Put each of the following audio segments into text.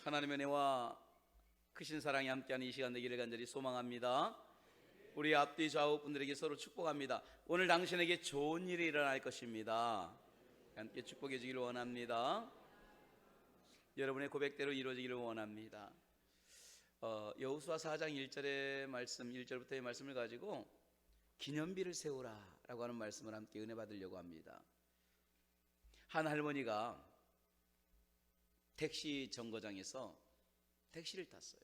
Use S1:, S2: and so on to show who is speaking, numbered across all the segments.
S1: 하나님의 은혜와 크신 사랑이 함께하는 이 시간 되기를 간절히 소망합니다. 우리 앞뒤 좌우 분들에게 서로 축복합니다. 오늘 당신에게 좋은 일이 일어날 것입니다. 함께 축복해 주기를 원합니다. 여러분의 고백대로 이루어지기를 원합니다. 여호수아 4장 1절의 말씀, 1절부터의 말씀을 가지고 기념비를 세우라 라고 하는 말씀을 함께 은혜 받으려고 합니다. 한 할머니가 택시 정거장에서 택시를 탔어요.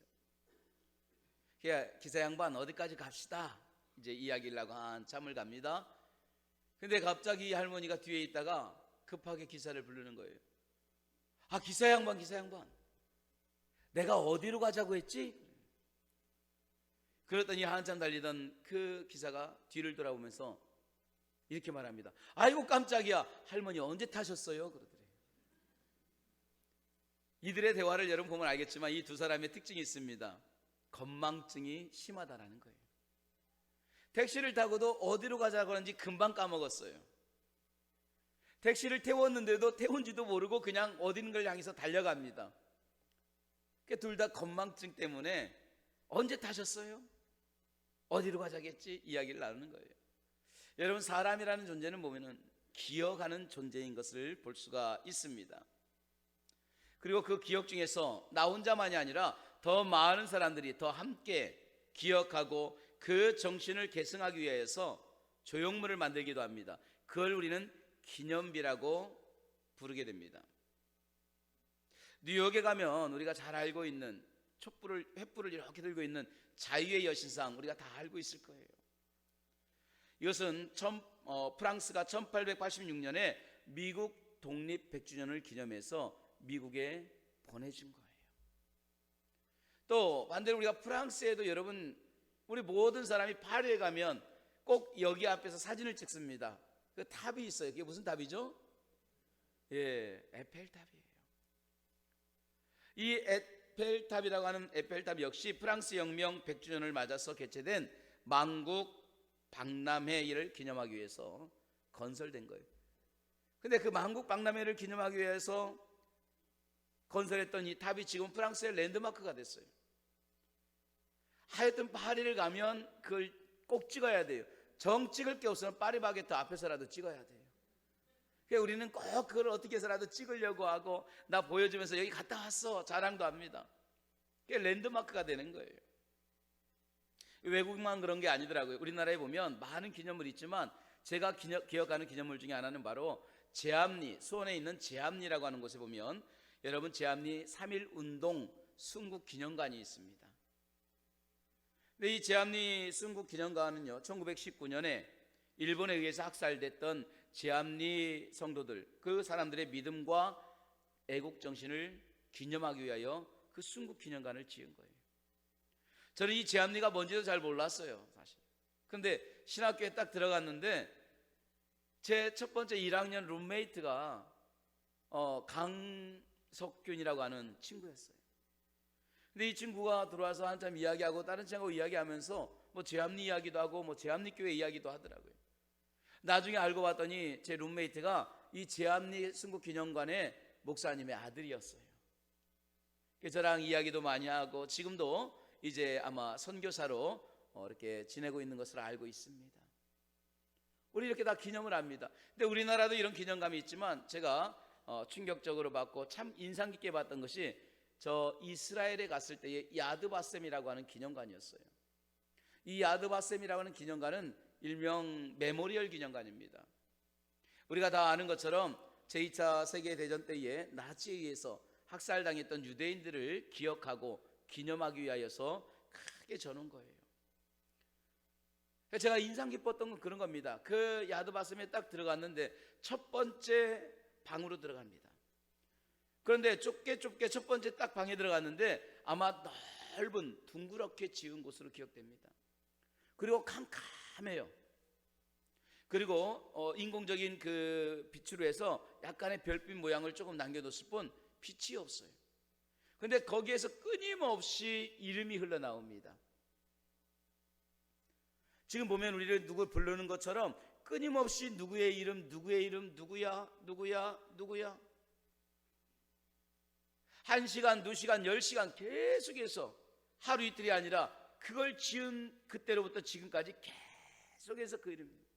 S1: 기사 양반 어디까지 갑시다 이제 이야기를 하고 한참을 갑니다. 근데 갑자기 이 할머니가 뒤에 있다가 급하게 기사를 부르는 거예요. 기사 양반 내가 어디로 가자고 했지? 그랬더니 한참 달리던 그 기사가 뒤를 돌아보면서 이렇게 말합니다. 아이고 깜짝이야, 할머니 언제 타셨어요? 그러더래요. 이들의 대화를 여러분 보면 알겠지만 이 두 사람의 특징이 있습니다. 건망증이 심하다라는 거예요. 택시를 타고도 어디로 가자고 하는지 금방 까먹었어요. 택시를 태웠는데도 태운지도 모르고 그냥 어딘가를 향해서 달려갑니다. 둘 다 건망증 때문에 언제 타셨어요? 어디로 가자겠지? 이야기를 나누는 거예요. 여러분, 사람이라는 존재는 보면은 기억하는 존재인 것을 볼 수가 있습니다. 그리고 그 기억 중에서 나 혼자만이 아니라 더 많은 사람들이 더 함께 기억하고 그 정신을 계승하기 위해서 조형물을 만들기도 합니다. 그걸 우리는 기념비라고 부르게 됩니다. 뉴욕에 가면 우리가 잘 알고 있는 횃불을 이렇게 들고 있는 자유의 여신상, 우리가 다 알고 있을 거예요. 이것은 프랑스가 1886년에 미국 독립 100주년을 기념해서 미국에 보내준 거예요. 또 반대로 우리가 프랑스에도 여러분, 우리 모든 사람이 파리에 가면 꼭 여기 앞에서 사진을 찍습니다. 그 탑이 있어요. 그게 무슨 탑이죠? 에펠탑이에요. 이 에펠탑이라고 하는 에펠탑 역시 프랑스 혁명 100주년을 맞아서 개최된 만국 박람회를 기념하기 위해서 건설된 거예요. 근데 그 만국 박람회를 기념하기 위해서 건설했던 이 탑이 지금 프랑스의 랜드마크가 됐어요. 하여튼 파리를 가면 그걸 꼭 찍어야 돼요. 정 찍을 게 없으면 파리바게트 앞에서라도 찍어야 돼요. 그러니까 우리는 꼭 그걸 어떻게 해서라도 찍으려고 하고 나 보여주면서 여기 갔다 왔어 자랑도 합니다. 그게 랜드마크가 되는 거예요. 외국만 그런 게 아니더라고요. 우리나라에 보면 많은 기념물이 있지만 제가 기억하는 기념물 중에 하나는 바로 제암리, 수원에 있는 제암리라고 하는 곳에 보면 여러분 제암리 3.1운동 순국기념관이 있습니다. 근데 이 제암리 순국기념관은요 1919년에 일본에 의해서 학살됐던 제암리 성도들, 그 사람들의 믿음과 애국정신을 기념하기 위하여 그 순국기념관을 지은 거예요. 저는 이 제암리가 뭔지도 잘 몰랐어요 사실. 근데 신학교에 딱 들어갔는데 제 첫 번째 1학년 룸메이트가 강석균이라고 하는 친구였어요. 근데 이 친구가 들어와서 한참 이야기하고 다른 친구하고 이야기하면서 뭐 제암리 이야기도 하고 뭐 제암리 교회 이야기도 하더라고요. 나중에 알고 봤더니 제 룸메이트가 이 제암리 순국기념관의 목사님의 아들이었어요. 저랑 이야기도 많이 하고 지금도 이제 아마 선교사로 이렇게 지내고 있는 것을 알고 있습니다. 우리 이렇게 다 기념을 합니다. 근데 우리나라도 이런 기념감이 있지만 제가 충격적으로 봤고 참 인상 깊게 봤던 것이 저 이스라엘에 갔을 때의 야드바셈이라고 하는 기념관이었어요. 이 야드바셈이라고 하는 기념관은 일명 메모리얼 기념관입니다. 우리가 다 아는 것처럼 제2차 세계대전 때에 나치에 의해서 학살당했던 유대인들을 기억하고 기념하기 위하여서 크게 저는 거예요. 제가 인상 깊었던 건 그런 겁니다. 그 야드바셈에 딱 들어갔는데 첫 번째 방으로 들어갑니다. 그런데 좁게 첫 번째 딱 방에 들어갔는데 아마 넓은 둥그렇게 지은 곳으로 기억됩니다. 그리고 캄캄해요. 그리고 인공적인 그 빛으로 해서 약간의 별빛 모양을 조금 남겨뒀을 뿐 빛이 없어요. 그런데 거기에서 끊임없이 이름이 흘러나옵니다. 지금 보면 우리를 누구 부르는 것처럼 끊임없이 누구의 이름 누구야. 1시간, 2시간, 10시간 계속해서 하루 이틀이 아니라 그걸 지은 그때로부터 지금까지 계속해서 그 이름입니다.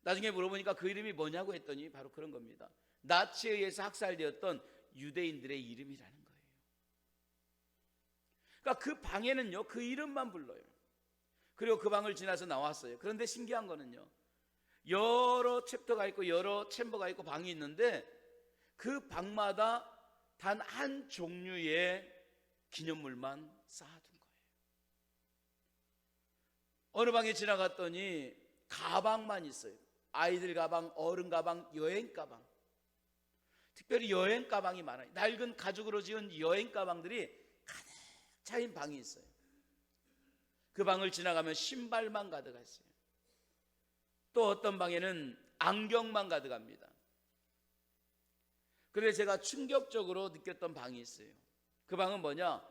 S1: 나중에 물어보니까 그 이름이 뭐냐고 했더니 바로 그런 겁니다. 나치에 의해서 학살되었던 유대인들의 이름이라는 거예요. 그러니까 그 방에는요, 그 이름만 불러요. 그리고 그 방을 지나서 나왔어요. 그런데 신기한 거는요, 여러 챕터가 있고 여러 챔버가 있고 방이 있는데 그 방마다 단 한 종류의 기념물만 쌓아둔 거예요. 어느 방에 지나갔더니 가방만 있어요. 아이들 가방, 어른 가방, 여행 가방. 특별히 여행 가방이 많아요. 낡은 가죽으로 지은 여행 가방들이 가득 차인 방이 있어요. 그 방을 지나가면 신발만 가득했어요. 또 어떤 방에는 안경만 가득합니다. 그래서 제가 충격적으로 느꼈던 방이 있어요. 그 방은 뭐냐?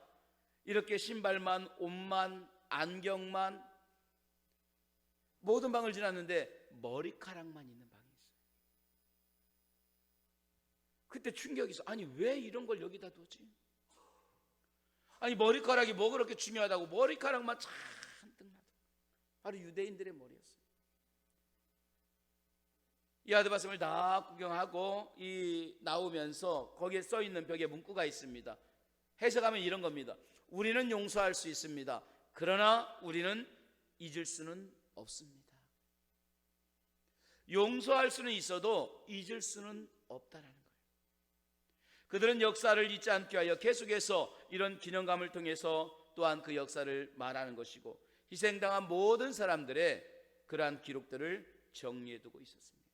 S1: 이렇게 신발만, 옷만, 안경만, 모든 방을 지났는데 머리카락만 있는 방이 있어요. 그때 충격이 있어. 아니 왜 이런 걸 여기다 두지? 아니 머리카락이 뭐 그렇게 중요하다고 머리카락만 잔뜩 놔둬. 바로 유대인들의 머리였어요. 이 아드바섬을 다 구경하고 나오면서 거기에 써있는 벽에 문구가 있습니다. 해석하면 이런 겁니다. 우리는 용서할 수 있습니다. 그러나 우리는 잊을 수는 없습니다. 용서할 수는 있어도 잊을 수는 없다라는 거예요. 그들은 역사를 잊지 않게 하여 계속해서 이런 기념감을 통해서 또한 그 역사를 말하는 것이고 희생당한 모든 사람들의 그러한 기록들을 정리해두고 있었습니다.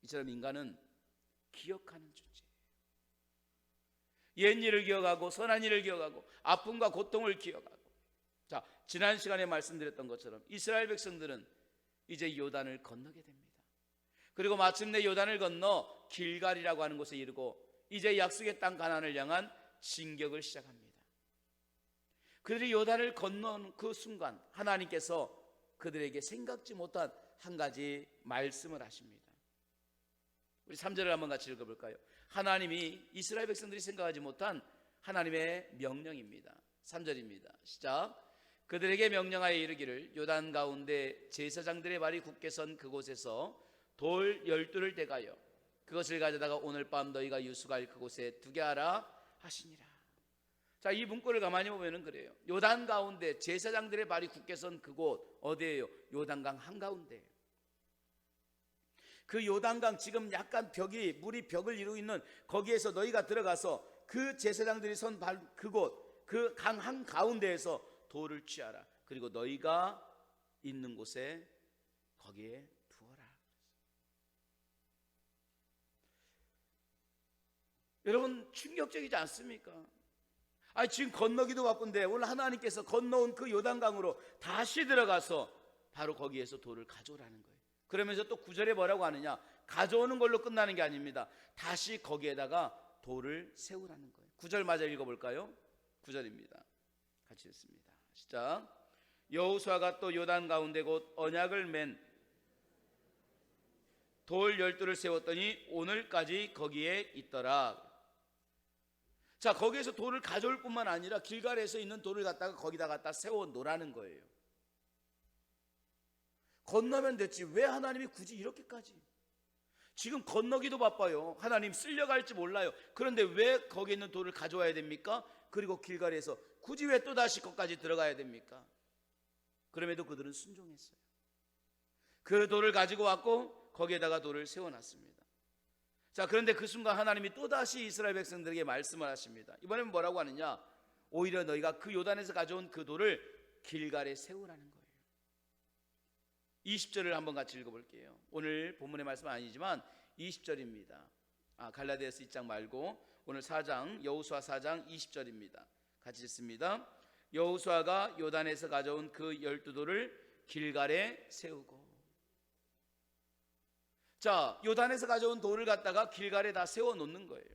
S1: 이처럼 인간은 기억하는 존재예요. 옛 일을 기억하고 선한 일을 기억하고 아픔과 고통을 기억하고. 자, 지난 시간에 말씀드렸던 것처럼 이스라엘 백성들은 이제 요단을 건너게 됩니다. 그리고 마침내 요단을 건너 길갈이라고 하는 곳에 이르고 이제 약속의 땅 가나안을 향한 진격을 시작합니다. 그들이 요단을 건너는 그 순간 하나님께서 그들에게 생각지 못한 한 가지 말씀을 하십니다. 우리 3절을 한번 같이 읽어볼까요? 하나님이 이스라엘 백성들이 생각하지 못한 하나님의 명령입니다. 3절입니다. 시작. 그들에게 명령하여 이르기를 요단 가운데 제사장들의 발이 굳게 선 그곳에서 돌 12를 대가여 그것을 가져다가 오늘 밤 너희가 유숙할 그곳에 두게 하라 하시니라. 자, 이 문구를 가만히 보면은 그래요. 요단 가운데 제사장들의 발이 굳게 선 그곳 어디예요? 요단강 한가운데. 그 요단강 지금 약간 물이 벽을 이루고 있는 거기에서 너희가 들어가서 그 제사장들이 선 그곳 그 강 한가운데에서 돌을 취하라. 그리고 너희가 있는 곳에 거기에 두어라. 여러분 충격적이지 않습니까? 아니 지금 건너기도 바쁜데 오늘 하나님께서 건너온 그 요단강으로 다시 들어가서 바로 거기에서 돌을 가져오라는 거예요. 그러면서 또 9절에 뭐라고 하느냐? 가져오는 걸로 끝나는 게 아닙니다. 다시 거기에다가 돌을 세우라는 거예요. 9절 마저 읽어볼까요? 9절입니다. 같이 읽습니다. 시작. 여호수아가 또 요단 가운데 곧 언약을 맨 돌 12를 세웠더니 오늘까지 거기에 있더라. 자, 거기에서 돌을 가져올 뿐만 아니라 길갈에서 있는 돌을 갖다가 거기다 갖다 세워 놓으라는 거예요. 건너면 됐지 왜 하나님이 굳이 이렇게까지? 지금 건너기도 바빠요. 하나님 쓸려갈지 몰라요. 그런데 왜 거기 있는 돌을 가져와야 됩니까? 그리고 길갈에서 굳이 왜 또다시 거기까지 들어가야 됩니까? 그럼에도 그들은 순종했어요. 그 돌을 가지고 왔고 거기에다가 돌을 세워놨습니다. 자, 그런데 그 순간 하나님이 또다시 이스라엘 백성들에게 말씀을 하십니다. 이번에는 뭐라고 하느냐? 오히려 너희가 그 요단에서 가져온 그 돌을 길갈에 세우라는 거예요. 20절을 한번 같이 읽어볼게요. 오늘 본문의 말씀은 아니지만 20절입니다. 갈라디아서 2장 말고 오늘 4장 여호수아 4장 20절입니다. 같이 읽습니다. 여호수아가 요단에서 가져온 그 12돌을 길갈에 세우고. 자, 요단에서 가져온 돌을 갖다가 길갈에 다 세워놓는 거예요.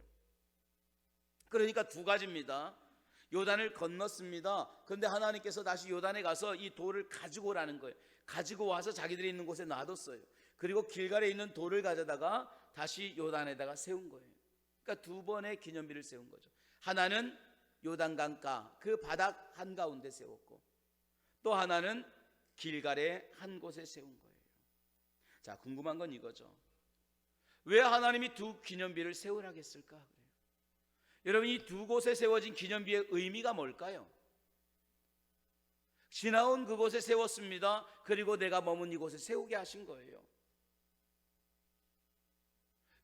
S1: 그러니까 두 가지입니다. 요단을 건넜습니다. 그런데 하나님께서 다시 요단에 가서 이 돌을 가지고 오라는 거예요. 가지고 와서 자기들이 있는 곳에 놔뒀어요. 그리고 길갈에 있는 돌을 가져다가 다시 요단에다가 세운 거예요. 그러니까 두 번의 기념비를 세운 거죠. 하나는 요단강가 그 바닥 한가운데 세웠고, 또 하나는 길갈의 한 곳에 세운 거예요. 자, 궁금한 건 이거죠. 왜 하나님이 두 기념비를 세우라고 했을까? 여러분, 이 두 곳에 세워진 기념비의 의미가 뭘까요? 지나온 그곳에 세웠습니다. 그리고 내가 머문 이곳에 세우게 하신 거예요.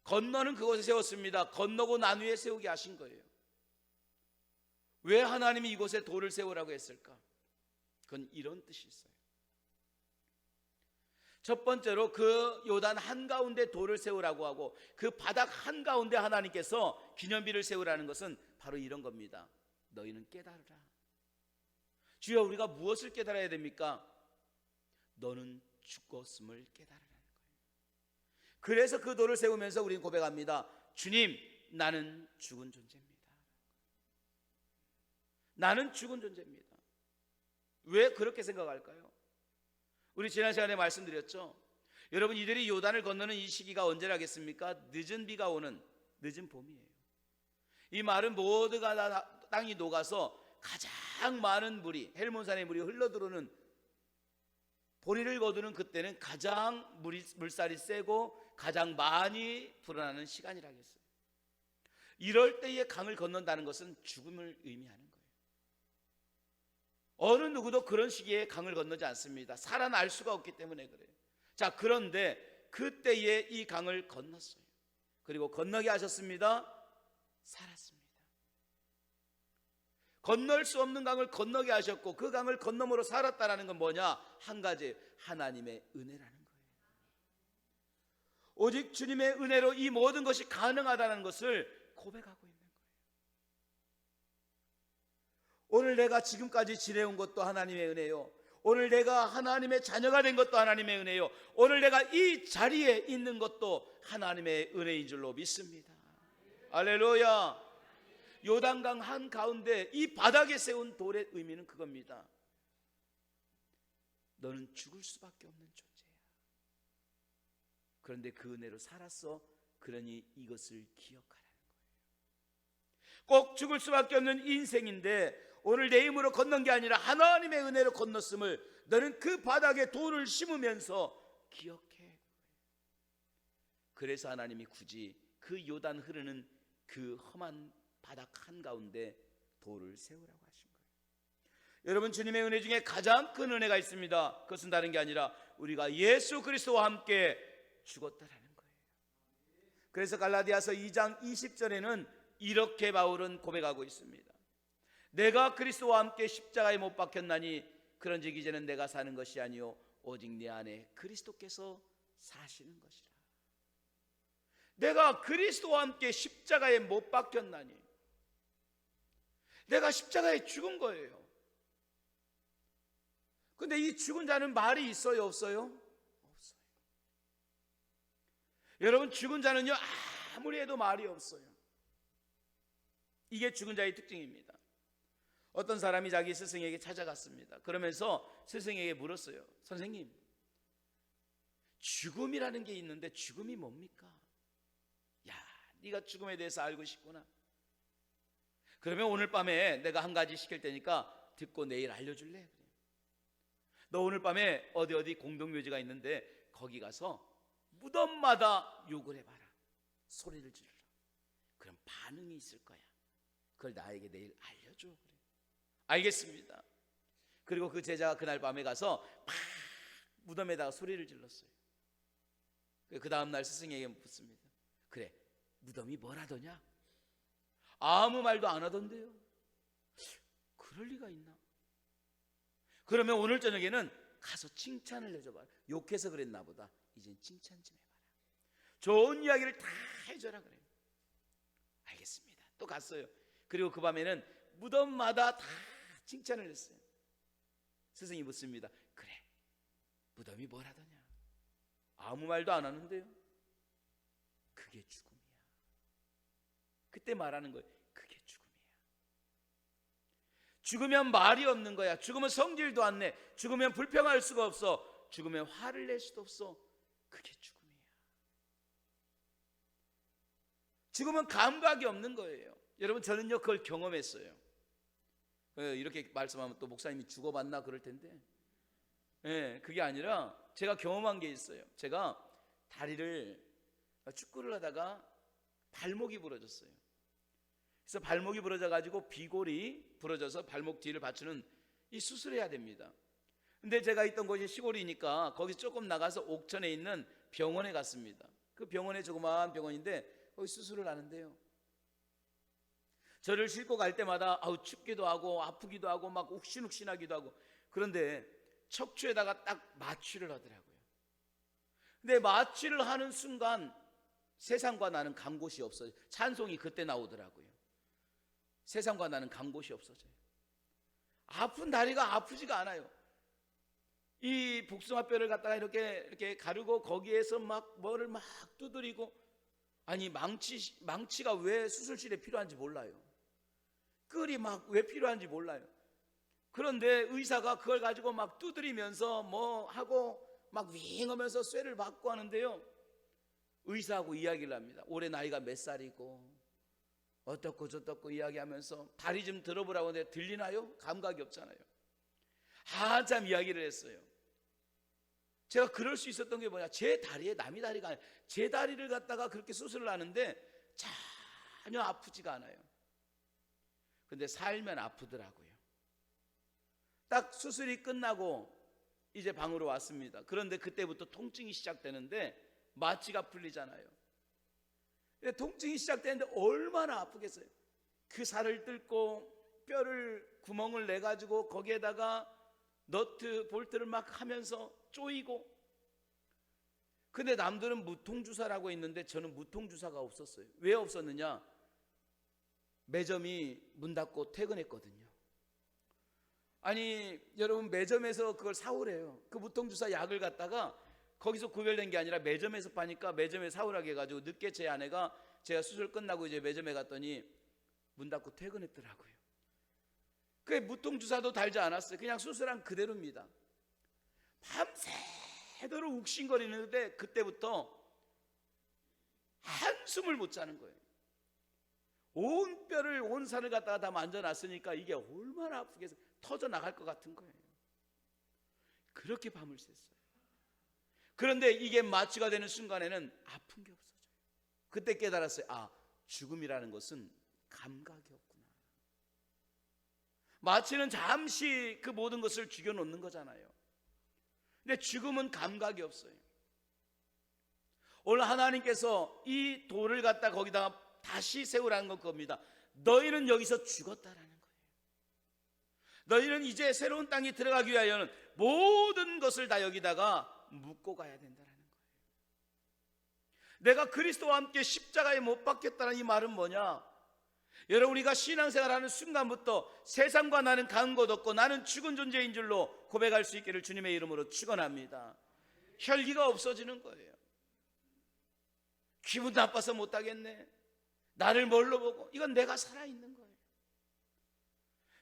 S1: 건너는 그곳에 세웠습니다. 건너고 난 후에 세우게 하신 거예요. 왜 하나님이 이곳에 돌을 세우라고 했을까? 그건 이런 뜻이 있어요. 첫 번째로 그 요단 한가운데 돌을 세우라고 하고 그 바닥 한가운데 하나님께서 기념비를 세우라는 것은 바로 이런 겁니다. 너희는 깨달으라. 주여, 우리가 무엇을 깨달아야 됩니까? 너는 죽었음을 깨달으라는 거예요. 그래서 그 돌을 세우면서 우리는 고백합니다. 주님, 나는 죽은 존재입니다. 나는 죽은 존재입니다. 왜 그렇게 생각할까요? 우리 지난 시간에 말씀드렸죠. 여러분, 이들이 요단을 건너는 이 시기가 언제라겠습니까? 늦은 비가 오는 늦은 봄이에요. 이 마른 모두가 다 땅이 녹아서 가장 많은 물이, 헬몬산의 물이 흘러들어오는, 보리를 거두는 그때는 가장 물살이 세고 가장 많이 불어나는 시간이라겠어요. 이럴 때에 강을 건넌다는 것은 죽음을 의미하는 거예요. 어느 누구도 그런 시기에 강을 건너지 않습니다. 살아날 수가 없기 때문에 그래요. 자, 그런데 그때에 이 강을 건넜어요. 그리고 건너게 하셨습니다. 살았습니다. 건널 수 없는 강을 건너게 하셨고 그 강을 건너므로 살았다는 건 뭐냐? 한 가지, 하나님의 은혜라는 거예요. 오직 주님의 은혜로 이 모든 것이 가능하다는 것을 고백하고 있는 거예요. 오늘 내가 지금까지 지내온 것도 하나님의 은혜요. 오늘 내가 하나님의 자녀가 된 것도 하나님의 은혜요. 오늘 내가 이 자리에 있는 것도 하나님의 은혜인 줄로 믿습니다. 할렐루야. 요단강 한가운데 이 바닥에 세운 돌의 의미는 그겁니다. 너는 죽을 수밖에 없는 존재야. 그런데 그 은혜로 살았어. 그러니 이것을 기억하라는 거예요. 꼭 죽을 수밖에 없는 인생인데 오늘 내 힘으로 건넌 게 아니라 하나님의 은혜로 건넜음을 너는 그 바닥에 돌을 심으면서 기억해. 그래서 하나님이 굳이 그 요단 흐르는 그 험한 바닥 한가운데 돌을 세우라고 하신 거예요. 여러분, 주님의 은혜 중에 가장 큰 은혜가 있습니다. 그것은 다른 게 아니라 우리가 예수 그리스도와 함께 죽었다라는 거예요. 그래서 갈라디아서 2장 20절에는 이렇게 바울은 고백하고 있습니다. 내가 그리스도와 함께 십자가에 못 박혔나니 그런즉 이제는 내가 사는 것이 아니요 오직 내 안에 그리스도께서 사시는 것이라. 내가 그리스도와 함께 십자가에 못 박혔나니, 내가 십자가에 죽은 거예요. 근데 이 죽은 자는 말이 있어요, 없어요? 없어요. 여러분, 죽은 자는요 아무리 해도 말이 없어요. 이게 죽은 자의 특징입니다. 어떤 사람이 자기 스승에게 찾아갔습니다. 그러면서 스승에게 물었어요. 선생님, 죽음이라는 게 있는데 죽음이 뭡니까? 야, 네가 죽음에 대해서 알고 싶구나. 그러면 오늘 밤에 내가 한 가지 시킬 테니까 듣고 내일 알려줄래? 너 오늘 밤에 어디 공동묘지가 있는데 거기 가서 무덤마다 욕을 해봐라. 소리를 지르라. 그럼 반응이 있을 거야. 그걸 나에게 내일 알려줘. 그래. 알겠습니다. 그리고 그 제자가 그날 밤에 가서 막 무덤에다가 소리를 질렀어요. 그 다음날 스승에게 묻습니다. 그래, 무덤이 뭘 하더냐? 아무 말도 안 하던데요. 그럴 리가 있나? 그러면 오늘 저녁에는 가서 칭찬을 해줘봐. 욕해서 그랬나 보다. 이젠 칭찬 좀 해봐라. 좋은 이야기를 다 해줘라 그래요. 알겠습니다. 또 갔어요. 그리고 그 밤에는 무덤마다 다 칭찬을 했어요. 스승이 묻습니다. 그래, 무덤이 뭘 하더냐? 아무 말도 안 하는데요. 그게 죽음이야. 그때 말하는 거예요. 그게 죽음이야. 죽으면 말이 없는 거야. 죽으면 성질도 안 내. 죽으면 불평할 수가 없어. 죽으면 화를 낼 수도 없어. 그게 죽음이야. 죽으면 감각이 없는 거예요. 여러분 저는요 그걸 경험했어요. 이렇게 말씀하면 또 목사님이 죽어봤나 그럴 텐데, 그게 아니라 제가 경험한 게 있어요. 제가 다리를 축구를 하다가 발목이 부러졌어요. 그래서 발목이 부러져 가지고 비골이 부러져서 발목 뒤를 받치는 이 수술해야 됩니다. 근데 제가 있던 곳이 시골이니까 거기 조금 나가서 옥천에 있는 병원에 갔습니다. 그 병원에 조그마한 병원인데 거기 수술을 하는데요, 저를 싣고 갈 때마다 춥기도 하고 아프기도 하고 막 욱신욱신하기도 하고, 그런데 척추에다가 딱 마취를 하더라고요. 근데 마취를 하는 순간 세상과 나는 간 곳이 없어요. 찬송이 그때 나오더라고요. 세상과 나는 간 곳이 없어져요. 아픈 다리가 아프지가 않아요. 이 복숭아뼈를 갖다가 이렇게 가르고 거기에서 막 뭐를 막 두드리고, 아니 망치가 왜 수술실에 필요한지 몰라요. 끌이 막 왜 필요한지 몰라요. 그런데 의사가 그걸 가지고 막 두드리면서 뭐 하고 막 윙하면서 쇠를 받고 하는데요, 의사하고 이야기를 합니다. 올해 나이가 몇 살이고 어떻고 저떻고 이야기하면서 다리 좀 들어보라고 하는데 들리나요? 감각이 없잖아요. 한참 이야기를 했어요. 제가 그럴 수 있었던 게 뭐냐, 제 다리에 남의 다리가 아니라 제 다리를 갖다가 그렇게 수술을 하는데 전혀 아프지가 않아요. 근데 살면 아프더라고요. 딱 수술이 끝나고 이제 방으로 왔습니다. 그런데 그때부터 통증이 시작되는데 마취가 풀리잖아요. 통증이 시작되는데 얼마나 아프겠어요. 그 살을 뜯고 뼈를 구멍을 내가지고 거기에다가 너트 볼트를 막 하면서 쪼이고, 근데 남들은 무통주사라고 있는데 저는 무통주사가 없었어요. 왜 없었느냐, 매점이 문 닫고 퇴근했거든요. 아니 여러분, 매점에서 그걸 사오래요. 그 무통주사 약을 갖다가 거기서 구별된 게 아니라 매점에서 파니까 매점에 사오라고 해가지고 늦게 제 아내가, 제가 수술 끝나고 이제 매점에 갔더니 문 닫고 퇴근했더라고요. 그게 무통주사도 달지 않았어요. 그냥 수술한 그대로입니다. 밤새도록 욱신거리는데 그때부터 한숨을 못 자는 거예요. 온 뼈를, 온 살을 갖다가 다 만져놨으니까 이게 얼마나 아프겠어요. 터져 나갈 것 같은 거예요. 그렇게 밤을 샜어요. 그런데 이게 마취가 되는 순간에는 아픈 게 없어져요. 그때 깨달았어요. 죽음이라는 것은 감각이 없구나. 마취는 잠시 그 모든 것을 죽여놓는 거잖아요. 근데 죽음은 감각이 없어요. 오늘 하나님께서 이 돌을 갖다 거기다가 다시 세우라는 건 겁니다. 너희는 여기서 죽었다라는 거예요. 너희는 이제 새로운 땅에 들어가기 위하여는 모든 것을 다 여기다가 묻고 가야 된다는 거예요. 내가 그리스도와 함께 십자가에 못 박혔다는 이 말은 뭐냐, 여러분, 우리가 신앙생활하는 순간부터 세상과 나는 간 곳 없고 나는 죽은 존재인 줄로 고백할 수 있기를 주님의 이름으로 축원합니다. 혈기가 없어지는 거예요. 기분 나빠서 못하겠네, 나를 뭘로 보고, 이건 내가 살아있는 거예요.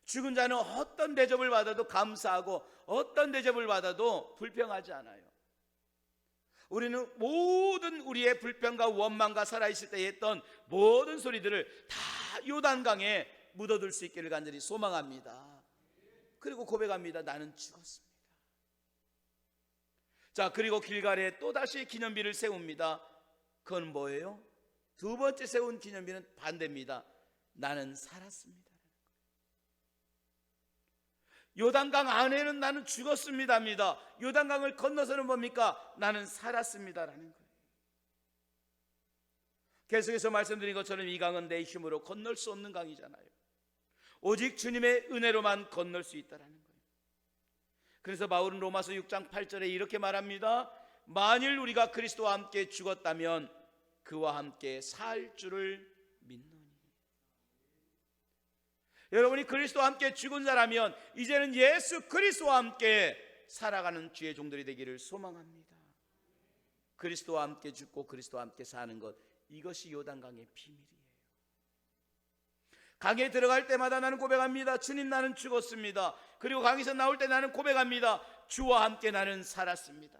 S1: 죽은 자는 어떤 대접을 받아도 감사하고 어떤 대접을 받아도 불평하지 않아요. 우리는 모든 우리의 불평과 원망과 살아있을 때 했던 모든 소리들을 다 요단강에 묻어둘 수 있기를 간절히 소망합니다. 그리고 고백합니다. 나는 죽었습니다. 자, 그리고 길갈에 또다시 기념비를 세웁니다. 그건 뭐예요? 두 번째 세운 기념비는 반대입니다. 나는 살았습니다. 요단강 안에는 나는 죽었습니다입니다. 요단강을 건너서는 뭡니까? 나는 살았습니다라는 거예요. 계속해서 말씀드린 것처럼 이 강은 내 힘으로 건널 수 없는 강이잖아요. 오직 주님의 은혜로만 건널 수 있다라는 거예요. 그래서 바울은 로마서 6장 8절에 이렇게 말합니다. 만일 우리가 그리스도와 함께 죽었다면 그와 함께 살 줄을 믿노니. 여러분이 그리스도와 함께 죽은 자라면 이제는 예수 그리스도와 함께 살아가는 주의 종들이 되기를 소망합니다. 그리스도와 함께 죽고 그리스도와 함께 사는 것, 이것이 요단강의 비밀이에요. 강에 들어갈 때마다 나는 고백합니다. 주님, 나는 죽었습니다. 그리고 강에서 나올 때 나는 고백합니다. 주와 함께 나는 살았습니다.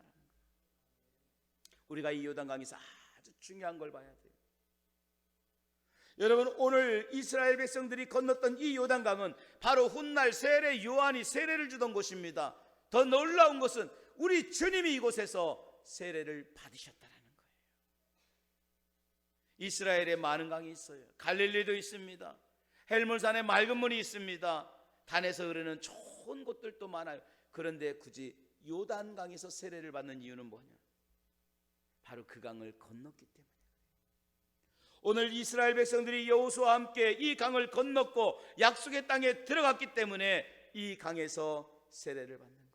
S1: 우리가 이 요단강에서 아주 중요한 걸 봐야 돼요. 여러분, 오늘 이스라엘 백성들이 건넜던 이 요단강은 바로 훗날 세례 요한이 세례를 주던 곳입니다. 더 놀라운 것은 우리 주님이 이곳에서 세례를 받으셨다는 거예요. 이스라엘에 많은 강이 있어요. 갈릴리도 있습니다. 헬몬산에 맑은 물이 있습니다. 단에서 흐르는 좋은 곳들도 많아요. 그런데 굳이 요단강에서 세례를 받는 이유는 뭐냐? 바로 그 강을 건넜기 때문에. 오늘 이스라엘 백성들이 여호수아와 함께 이 강을 건넜고 약속의 땅에 들어갔기 때문에 이 강에서 세례를 받는 거예요.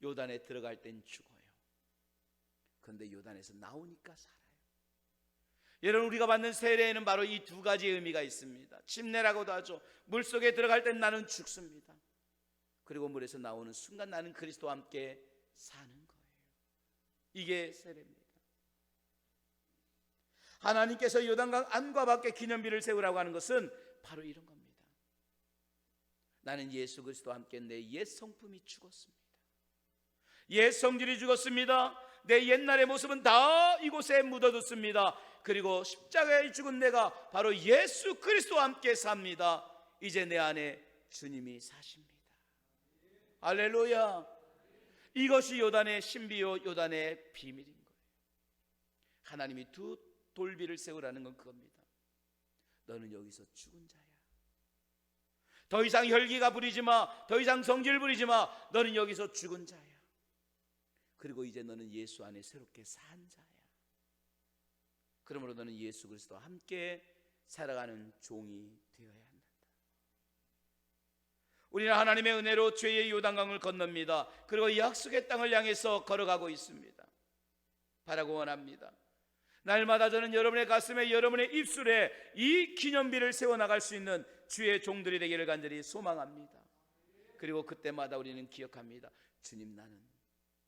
S1: 요단에 들어갈 땐 죽어요. 그런데 요단에서 나오니까 살아요. 여러분, 우리가 받는 세례에는 바로 이 두 가지 의미가 있습니다. 침례라고도 하죠. 물속에 들어갈 땐 나는 죽습니다. 그리고 물에서 나오는 순간 나는 그리스도와 함께 사는 거예요. 이게 세례입니다. 하나님께서 요단강 안과 밖에 기념비를 세우라고 하는 것은 바로 이런 겁니다. 나는 예수 그리스도와 함께 내 옛 성품이 죽었습니다. 옛 성질이 죽었습니다. 내 옛날의 모습은 다 이곳에 묻어뒀습니다. 그리고 십자가에 죽은 내가 바로 예수 그리스도와 함께 삽니다. 이제 내 안에 주님이 사십니다. 할렐루야. 이것이 요단의 신비요 요단의 비밀인 거예요. 하나님이 두 돌비를 세우라는 건 그겁니다. 너는 여기서 죽은 자야. 더 이상 혈기가 부리지 마. 더 이상 성질 부리지 마. 너는 여기서 죽은 자야. 그리고 이제 너는 예수 안에 새롭게 산 자야. 그러므로 너는 예수 그리스도와 함께 살아가는 종이 되어야 한다. 우리는 하나님의 은혜로 죄의 요단강을 건넙니다. 그리고 약속의 땅을 향해서 걸어가고 있습니다. 바라고 원합니다. 날마다 저는 여러분의 가슴에, 여러분의 입술에 이 기념비를 세워나갈 수 있는 주의 종들이 되기를 간절히 소망합니다. 그리고 그때마다 우리는 기억합니다. 주님, 나는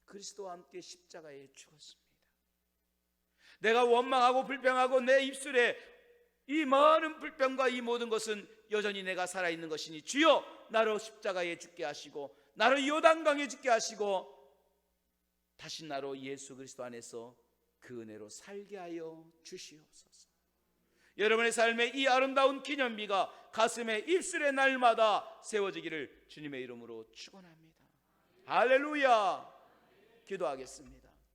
S1: 그리스도와 함께 십자가에 죽었습니다. 내가 원망하고 불평하고 내 입술에 이 많은 불평과 이 모든 것은 여전히 내가 살아있는 것이니 주여, 나로 십자가에 죽게 하시고 나로 요단강에 죽게 하시고 다시 나로 예수 그리스도 안에서 그 은혜로 살게 하여 주시옵소서. 여러분의 삶에 이 아름다운 기념비가 가슴에, 입술에 날마다 세워지기를 주님의 이름으로 축원합니다. 할렐루야. 기도하겠습니다.